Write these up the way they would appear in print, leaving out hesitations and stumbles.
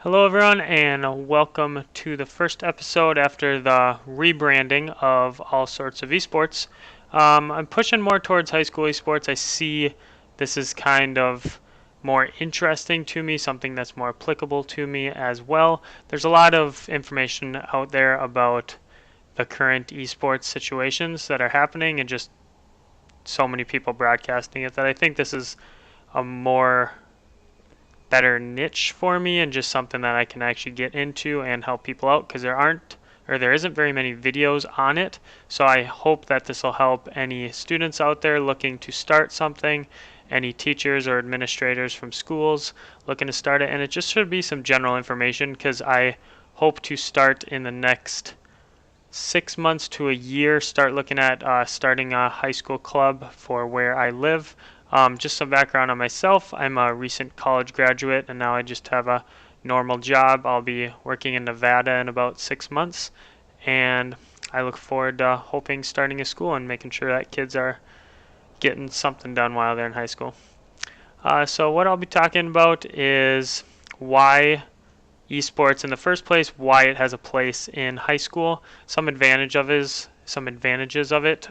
Hello, everyone, and welcome to the first episode after the rebranding of all sorts of esports. I'm pushing more towards high school esports. I see this is kind of more interesting to me, something that's more applicable to me as well. There's a lot of information out there about the current esports situations that are happening, and just so many people broadcasting it that I think this is a more better niche for me and just something that I can actually get into and help people out because there isn't very many videos on it. So I hope that this will help any students out there looking to start something, any teachers or administrators from schools looking to start it, and it just should be some general information because I hope to start in the next 6 months to a year, start looking at starting a high school club for where I live. Just some background on myself. I'm a recent college graduate and now I just have a normal job. I'll be working in Nevada in about 6 months, and I look forward to hoping starting a school and making sure that kids are getting something done while they're in high school. So what I'll be talking about is why esports in the first place, why it has a place in high school, some advantages of it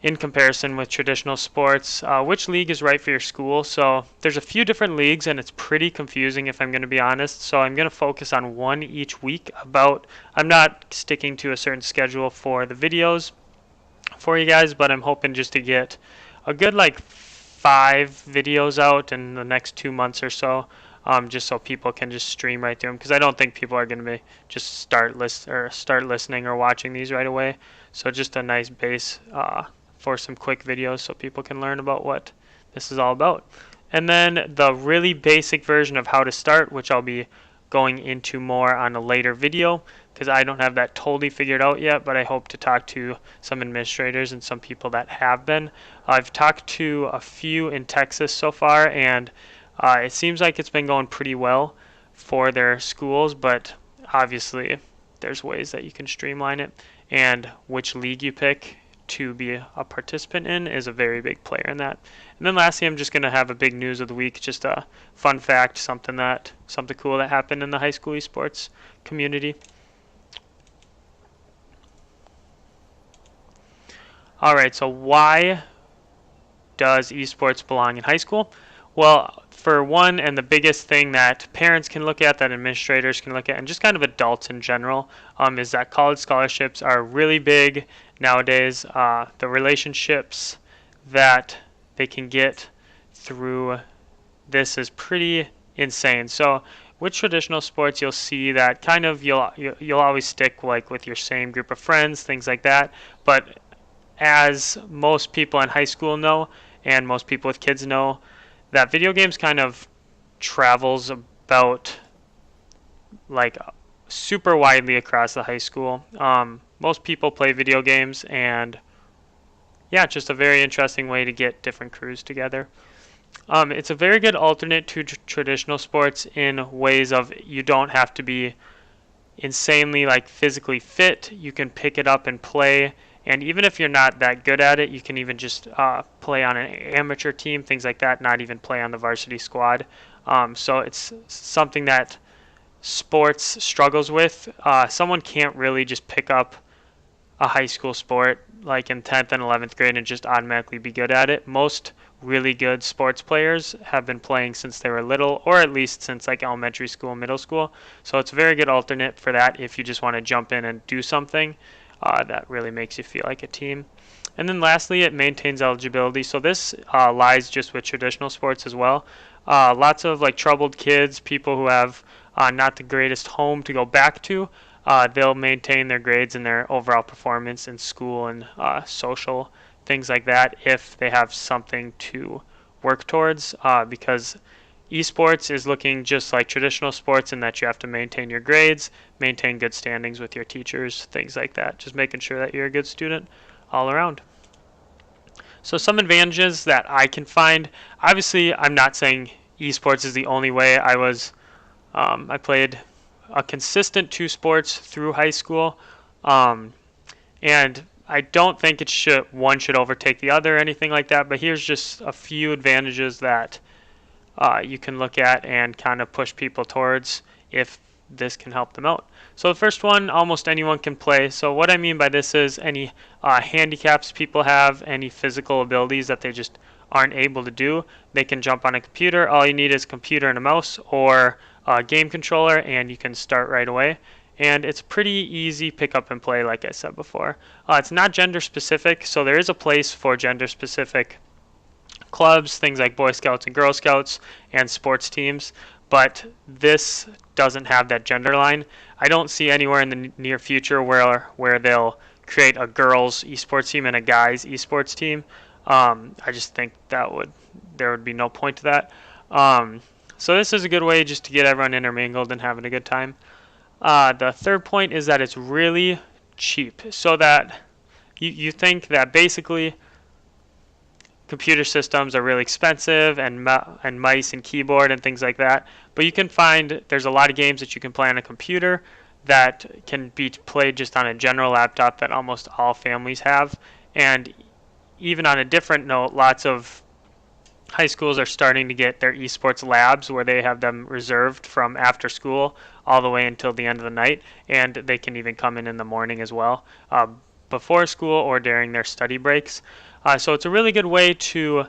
in comparison with traditional sports, which league is right for your school. So there's a few different leagues and it's pretty confusing if I'm going to be honest. So I'm going to focus on one each week. I'm not sticking to a certain schedule for the videos for you guys, but I'm hoping just to get a good like 5 videos out in the next 2 months or so, just so people can just stream right through them. Because I don't think people are going to be just start listening or watching these right away. So just a nice base for some quick videos so people can learn about what this is all about. And then the really basic version of how to start, which I'll be going into more on a later video because I don't have that totally figured out yet, but I hope to talk to some administrators and some people that have been. I've talked to a few in Texas so far, and it seems like it's been going pretty well for their schools, but obviously there's ways that you can streamline it, and which league you pick to be a participant in is a very big player in that. And then lastly, I'm just going to have a big news of the week, just a fun fact, something cool that happened in the high school esports community. All right, so why does esports belong in high school? Well, for one, and the biggest thing that parents can look at, that administrators can look at, and just kind of adults in general, is that college scholarships are really big nowadays. The relationships that they can get through this is pretty insane. So with traditional sports, you'll see that kind of you'll always stick like with your same group of friends, things like that. But as most people in high school know, and most people with kids know, that video games kind of travels about like super widely across the high school. Most people play video games, and yeah, just a very interesting way to get different crews together. It's a very good alternate to traditional sports in ways of you don't have to be insanely like physically fit. You can pick it up and play. And even if you're not that good at it, you can even just play on an amateur team, things like that, not even play on the varsity squad. So it's something that sports struggles with. Someone can't really just pick up a high school sport like in 10th and 11th grade and just automatically be good at it. Most really good sports players have been playing since they were little, or at least since like elementary school, middle school. So it's a very good alternate for that if you just want to jump in and do something that really makes you feel like a team. And then lastly, it maintains eligibility. So this lies just with traditional sports as well. Lots of like troubled kids, people who have not the greatest home to go back to, they'll maintain their grades and their overall performance in school and social things like that if they have something to work towards, because esports is looking just like traditional sports in that you have to maintain your grades, maintain good standings with your teachers, things like that. Just making sure that you're a good student all around. So some advantages that I can find. Obviously, I'm not saying esports is the only way. I played a consistent 2 sports through high school, and I don't think one should overtake the other or anything like that. But here's just a few advantages that you can look at and kind of push people towards if this can help them out. So the first one, almost anyone can play. So what I mean by this is any handicaps people have, any physical abilities that they just aren't able to do, they can jump on a computer. All you need is a computer and a mouse or a game controller, and you can start right away. And it's pretty easy pick up and play, like I said before. It's not gender specific, so there is a place for gender specific clubs, things like Boy Scouts and Girl Scouts, and sports teams, but this doesn't have that gender line. I don't see anywhere in the near future where they'll create a girls esports team and a guys esports team. I just think there would be no point to that. So this is a good way just to get everyone intermingled and having a good time. The third point is that it's really cheap, so that you think that basically computer systems are really expensive, and mice and keyboard and things like that. But you can find there's a lot of games that you can play on a computer that can be played just on a general laptop that almost all families have. And even on a different note, lots of high schools are starting to get their esports labs where they have them reserved from after school all the way until the end of the night, and they can even come in the morning as well, before school or during their study breaks. So it's a really good way to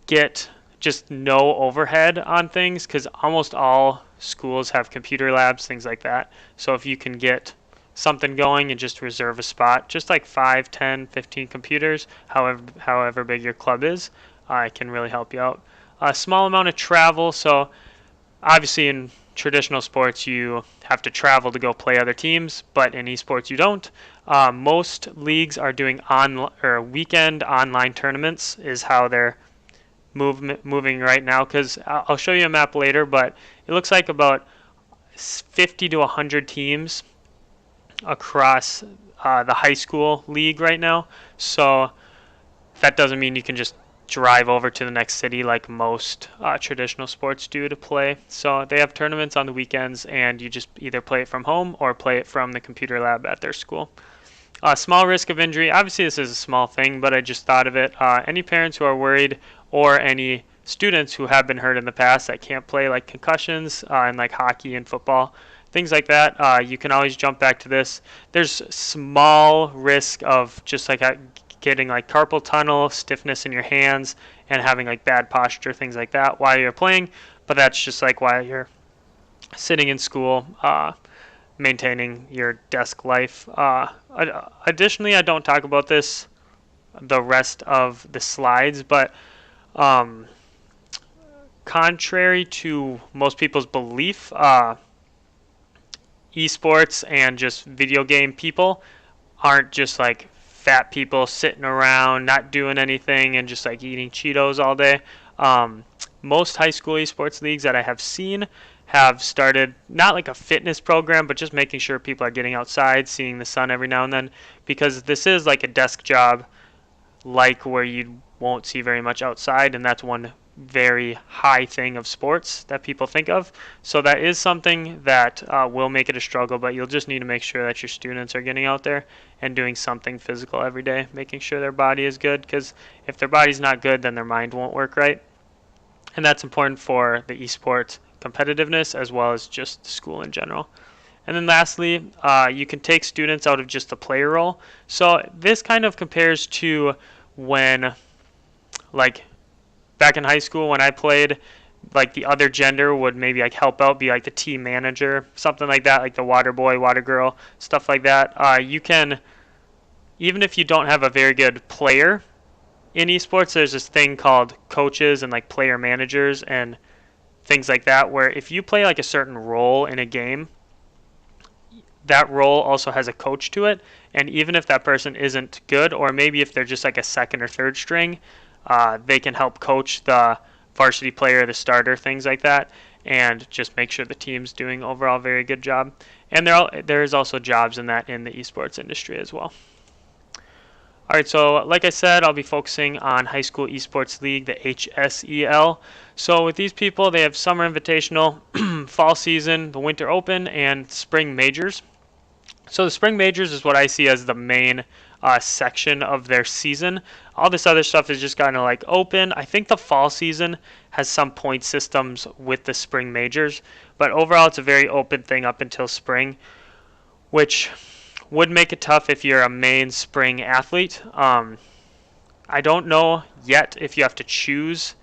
get just no overhead on things, because almost all schools have computer labs, things like that. So if you can get something going and just reserve a spot, just like 5, 10, 15 computers, however big your club is, it can really help you out. A small amount of travel, so obviously in traditional sports you have to travel to go play other teams, but in esports you don't. Most leagues are doing weekend online tournaments is how they're moving right now, because I'll show you a map later, but it looks like about 50 to 100 teams across the high school league right now. So that doesn't mean you can just drive over to the next city like most traditional sports do to play. So they have tournaments on the weekends, and you just either play it from home or play it from the computer lab at their school. Small risk of injury. Obviously, this is a small thing, but I just thought of it. Any parents who are worried, or any students who have been hurt in the past that can't play, like concussions and like hockey and football, things like that, you can always jump back to this. There's small risk of just like getting like carpal tunnel, stiffness in your hands, and having like bad posture, things like that while you're playing, but that's just like while you're sitting in school, maintaining your desk life. Additionally, I don't talk about the rest of the slides, but contrary to most people's belief, esports and just video game people aren't just like fat people sitting around not doing anything and just like eating Cheetos all day. Most high school esports leagues that I have seen have started not like a fitness program, but just making sure people are getting outside, seeing the sun every now and then, because this is like a desk job, like where you won't see very much outside, and that's one very high thing of sports that people think of. So that is something that will make it a struggle, but you'll just need to make sure that your students are getting out there and doing something physical every day, making sure their body is good, because if their body's not good, then their mind won't work right. And that's important for the esports competitiveness as well as just school in general. And then lastly, you can take students out of just the player role. So this kind of compares to when, like, back in high school when I played, like the other gender would maybe like help out, be like the team manager, something like that, like the water boy, water girl, stuff like that. You can, even if you don't have a very good player in esports, there's this thing called coaches and like player managers and things like that, where if you play like a certain role in a game, that role also has a coach to it. And even if that person isn't good, or maybe if they're just like a second or third string, they can help coach the varsity player, the starter, things like that, and just make sure the team's doing overall very good job. And there is also jobs in that in the esports industry as well. All right, so like I said, I'll be focusing on High School Esports League, the HSEL. So with these people, they have Summer Invitational, Fall Season, the Winter Open, and Spring Majors. So the Spring Majors is what I see as the main section of their season. All this other stuff is just kind of like open. I think the fall season has some point systems with the spring majors, but overall it's a very open thing up until spring, which would make it tough if you're a main spring athlete. I don't know yet if you have to choose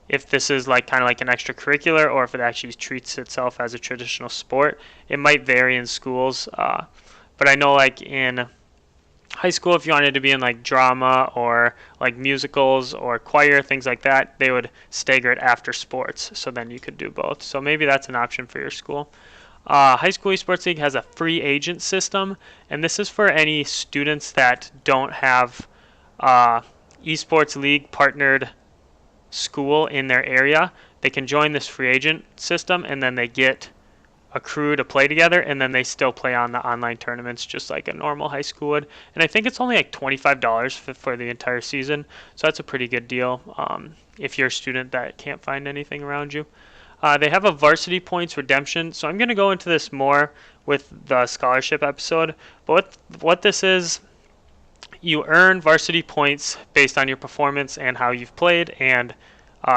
if this is like kind of like an extracurricular or if it actually treats itself as a traditional sport. It might vary in schools, but I know like in high school, if you wanted to be in like drama or like musicals or choir, things like that, they would stagger it after sports, so then you could do both. So maybe that's an option for your school. High School Esports League has a free agent system, and this is for any students that don't have esports league partnered school in their area. They can join this free agent system, and then they get a crew to play together, and then they still play on the online tournaments just like a normal high school would. And I think it's only like $25 for the entire season, so that's a pretty good deal if you're a student that can't find anything around you. They have a varsity points redemption, so I'm going to go into this more with the scholarship episode. But what this is, you earn varsity points based on your performance and how you've played and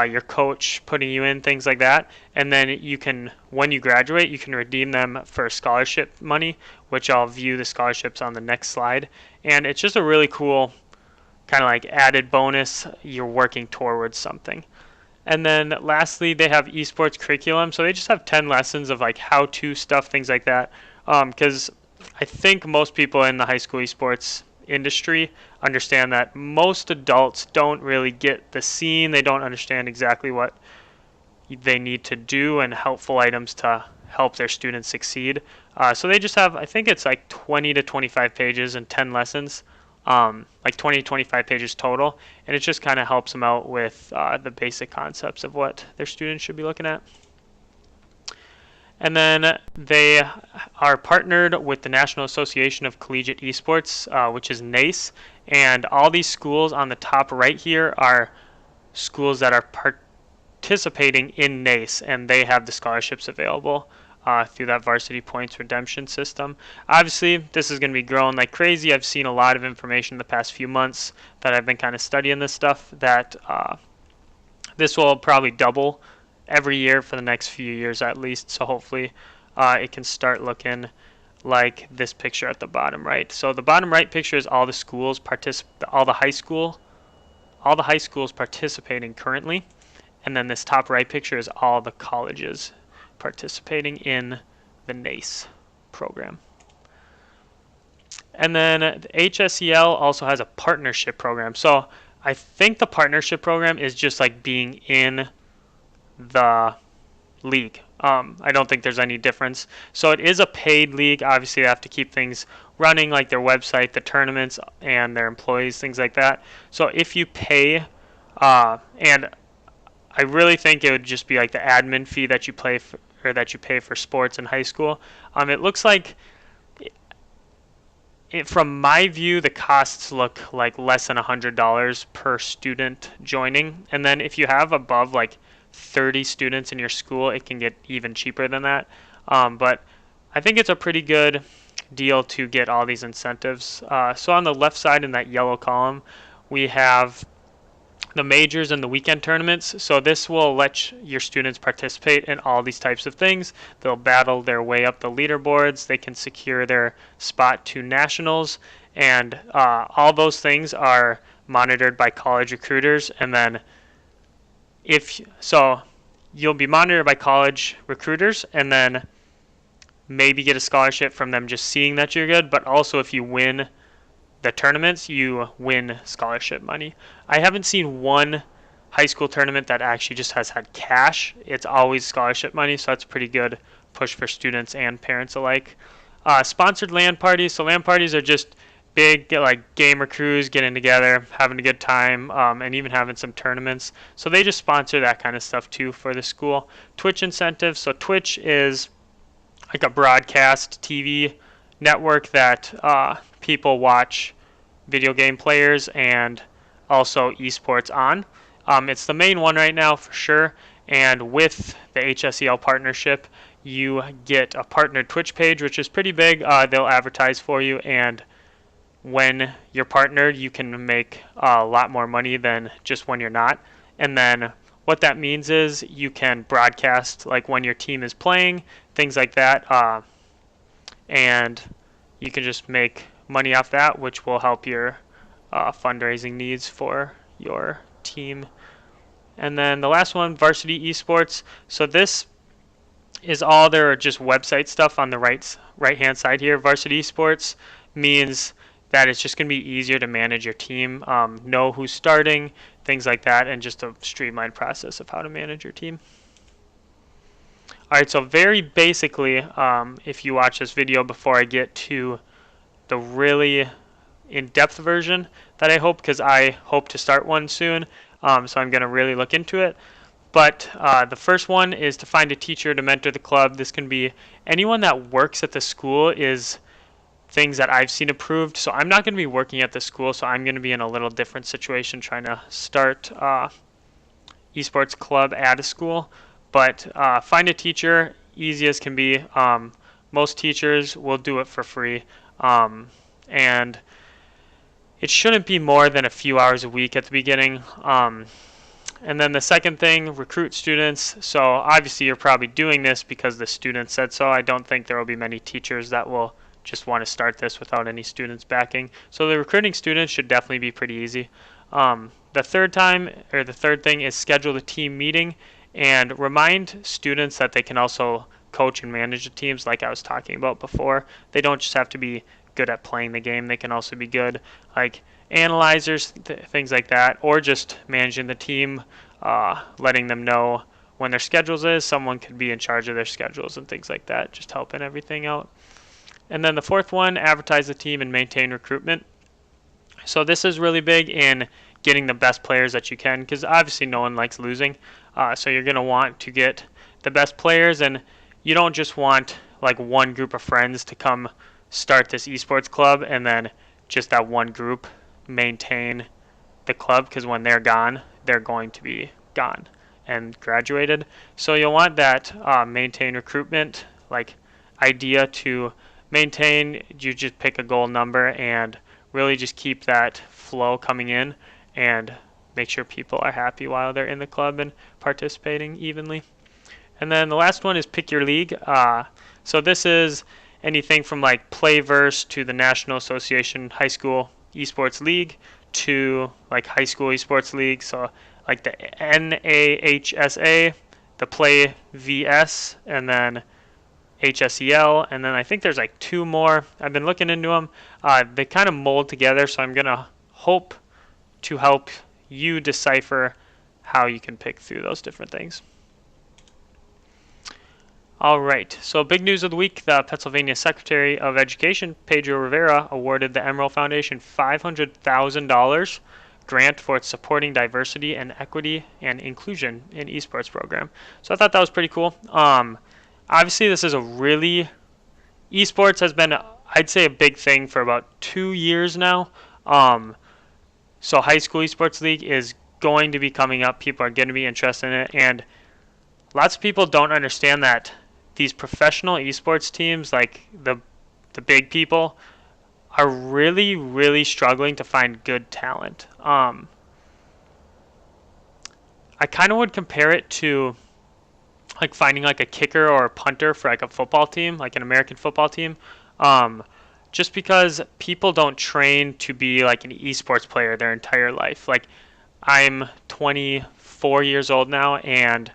your coach putting you in, things like that. And then you can, when you graduate, you can redeem them for scholarship money, which I'll view the scholarships on the next slide. And it's just a really cool kind of like added bonus. You're working towards something. And then lastly, they have esports curriculum. So they just have 10 lessons of like how-to stuff, things like that. Because I think most people in the high school esports industry understand that most adults don't really get the scene. They don't understand exactly what they need to do and helpful items to help their students succeed. So they just have, I think it's like 20 to 25 pages and 10 lessons, like 20 to 25 pages total. And it just kind of helps them out with the basic concepts of what their students should be looking at. And then they are partnered with the National Association of Collegiate Esports, which is NACE. And all these schools on the top right here are schools that are participating in NACE, and they have the scholarships available through that varsity points redemption system. Obviously, this is going to be growing like crazy. I've seen a lot of information in the past few months that I've been kind of studying this stuff, that this will probably double every year for the next few years at least. So hopefully it can start looking like this picture at the bottom right. So the bottom right picture is all the schools all the high schools participating currently, and then this top right picture is all the colleges participating in the NACE program. And then the HSEL also has a partnership program. So I think the partnership program is just like being in the league. I don't think there's any difference. So it is a paid league. Obviously, they have to keep things running, like their website, the tournaments, and their employees, things like that. So if you pay, and I really think it would just be like the admin fee that you pay for sports in high school. It looks like, from my view, the costs look like less than $100 per student joining. And then if you have above like 30 students in your school, it can get even cheaper than that. But I think it's a pretty good deal to get all these incentives. So on the left side in that yellow column, we have the majors and the weekend tournaments. So this will let your students participate in all these types of things. They'll battle their way up the leaderboards. They can secure their spot to nationals, and all those things are monitored by college recruiters. And then you'll be monitored by college recruiters, and then maybe get a scholarship from them just seeing that you're good. But also, if you win the tournaments, you win scholarship money. I haven't seen one high school tournament that actually just has had cash. It's always scholarship money, so that's a pretty good push for students and parents alike. Sponsored LAN parties. So LAN parties are just big like gamer crews getting together, having a good time, and even having some tournaments. So they just sponsor that kind of stuff too for the school. Twitch incentives. So Twitch is like a broadcast TV network that people watch video game players and also esports on. It's the main one right now for sure. And with the HSEL partnership, you get a partnered Twitch page, which is pretty big. They'll advertise for you, and when you're partnered, you can make a lot more money than just when you're not. And then what that means is you can broadcast like when your team is playing, things like that, and you can just make money off that, which will help your fundraising needs for your team. And then the last one, Varsity Esports. So this is all their just website stuff on the right hand side here. Varsity Esports means that it's just going to be easier to manage your team, know who's starting, things like that, and just a streamlined process of how to manage your team. All right, so very basically, if you watch this video before I get to the really in-depth version that I hope, because I hope to start one soon, so I'm going to really look into it. But the first one is to find a teacher to mentor the club. This can be anyone that works at the school is things that I've seen approved. So I'm not going to be working at the school, so I'm going to be in a little different situation trying to start esports club at a school. But find a teacher, easy as can be. Most teachers will do it for free. And it shouldn't be more than a few hours a week at the beginning. And then the second thing, recruit students. So obviously you're probably doing this because the students said so. I don't think there will be many teachers that will just want to start this without any students backing. So the recruiting students should definitely be pretty easy. The third thing is schedule the team meeting and remind students that they can also coach and manage the teams like I was talking about before. They don't just have to be good at playing the game. They can also be good like analyzers, things like that, or just managing the team, letting them know when their schedules is. Someone could be in charge of their schedules and things like that, just helping everything out. And then the fourth one, advertise the team and maintain recruitment. So this is really big in getting the best players that you can, because obviously no one likes losing. So you're going to want to get the best players, and you don't just want like one group of friends to come start this esports club and then just that one group maintain the club, because when they're gone, they're going to be gone and graduated. So you'll want that maintain recruitment like idea to maintain. You just pick a goal number and really just keep that flow coming in and make sure people are happy while they're in the club and participating evenly. And then the last one is pick your league. So this is anything from like Playverse to the National Association High School Esports League to like High School Esports League. So like the NAHSA, the Play VS, and then HSEL, and then I think there's like two more. I've been looking into them. They kind of mold together, so I'm going to hope to help you decipher how you can pick through those different things. All right, so big news of the week, the Pennsylvania Secretary of Education, Pedro Rivera, awarded the Emerald Foundation $500,000 grant for its supporting diversity and equity and inclusion in esports program. So I thought that was pretty cool. Obviously, this is esports has been, I'd say, a big thing for about 2 years now. So High School Esports League is going to be coming up. People are going to be interested in it. And lots of people don't understand that these professional esports teams, like the big people, are really, really struggling to find good talent. I kind of would compare it to like finding like a kicker or a punter for like a football team, like an American football team. Just because people don't train to be like an esports player their entire life. Like I'm 24 years old now, and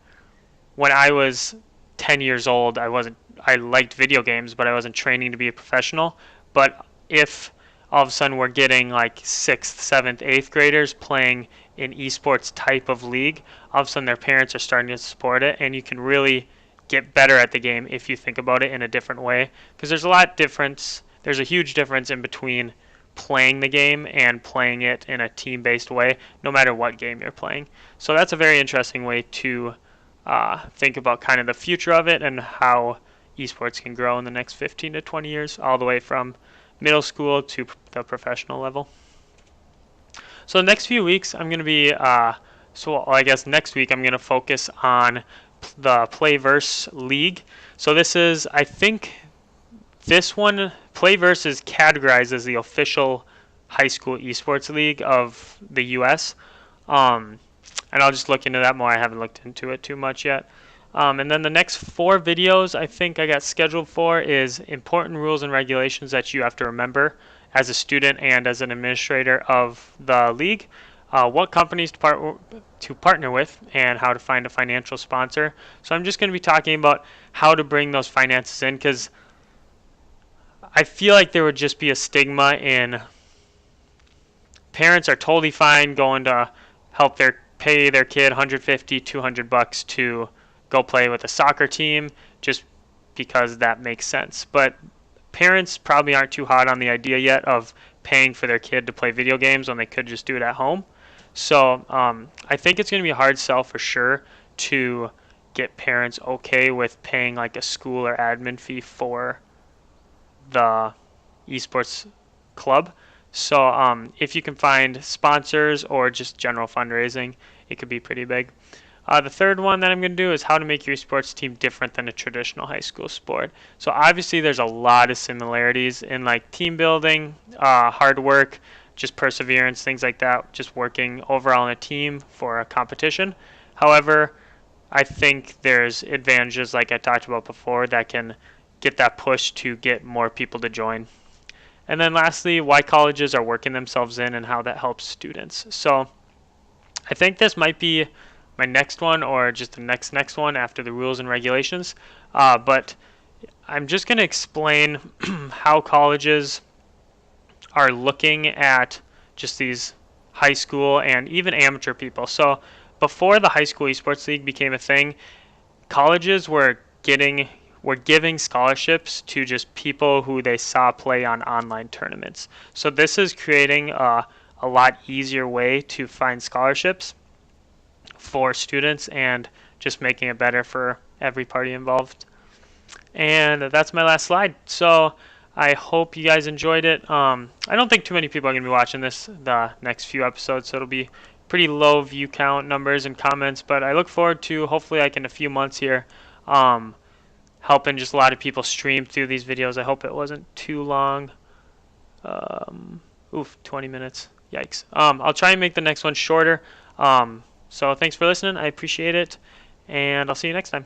when I was 10 years old, I liked video games, but I wasn't training to be a professional. But if all of a sudden we're getting like 6th, 7th, 8th graders playing an esports type of league, all of a sudden their parents are starting to support it, and you can really get better at the game if you think about it in a different way. Because there's a huge difference in between playing the game and playing it in a team-based way, no matter what game you're playing. So that's a very interesting way to think about kind of the future of it and how esports can grow in the next 15 to 20 years, all the way from middle school to the professional level. So the next few weeks, I'm going to be, I guess next week I'm going to focus on the Playverse League. So this is, I think, this one, Playverse is categorized as the official High School Esports League of the U.S. Um, and I'll just look into that more. I haven't looked into it too much yet. And then the next 4 videos I think I got scheduled for is important rules and regulations that you have to remember as a student and as an administrator of the league, what companies to partner with, and how to find a financial sponsor. So I'm just going to be talking about how to bring those finances in, because I feel like there would just be a stigma in parents are totally fine going to help pay their kid 150, 200 bucks to go play with a soccer team just because that makes sense. But parents probably aren't too hot on the idea yet of paying for their kid to play video games when they could just do it at home. So I think it's going to be a hard sell for sure to get parents okay with paying like a school or admin fee for the esports club. So if you can find sponsors or just general fundraising, it could be pretty big. The third one that I'm going to do is how to make your sports team different than a traditional high school sport. So obviously there's a lot of similarities in like team building, hard work, just perseverance, things like that, just working overall in a team for a competition. However, I think there's advantages like I talked about before that can get that push to get more people to join. And then lastly, why colleges are working themselves in and how that helps students. So I think this might be my next one or just the next one after the rules and regulations. But I'm just going to explain how colleges are looking at just these high school and even amateur people. So before the High School Esports League became a thing, colleges were giving scholarships to just people who they saw play on online tournaments. So this is creating a lot easier way to find scholarships for students and just making it better for every party involved. And that's my last slide. So I hope you guys enjoyed it. I don't think too many people are going to be watching this the next few episodes, so it'll be pretty low view count numbers and comments, but I look forward to hopefully like in a few months here helping just a lot of people stream through these videos. I hope it wasn't too long. 20 minutes. Yikes. I'll try and make the next one shorter. So thanks for listening. I appreciate it, and I'll see you next time.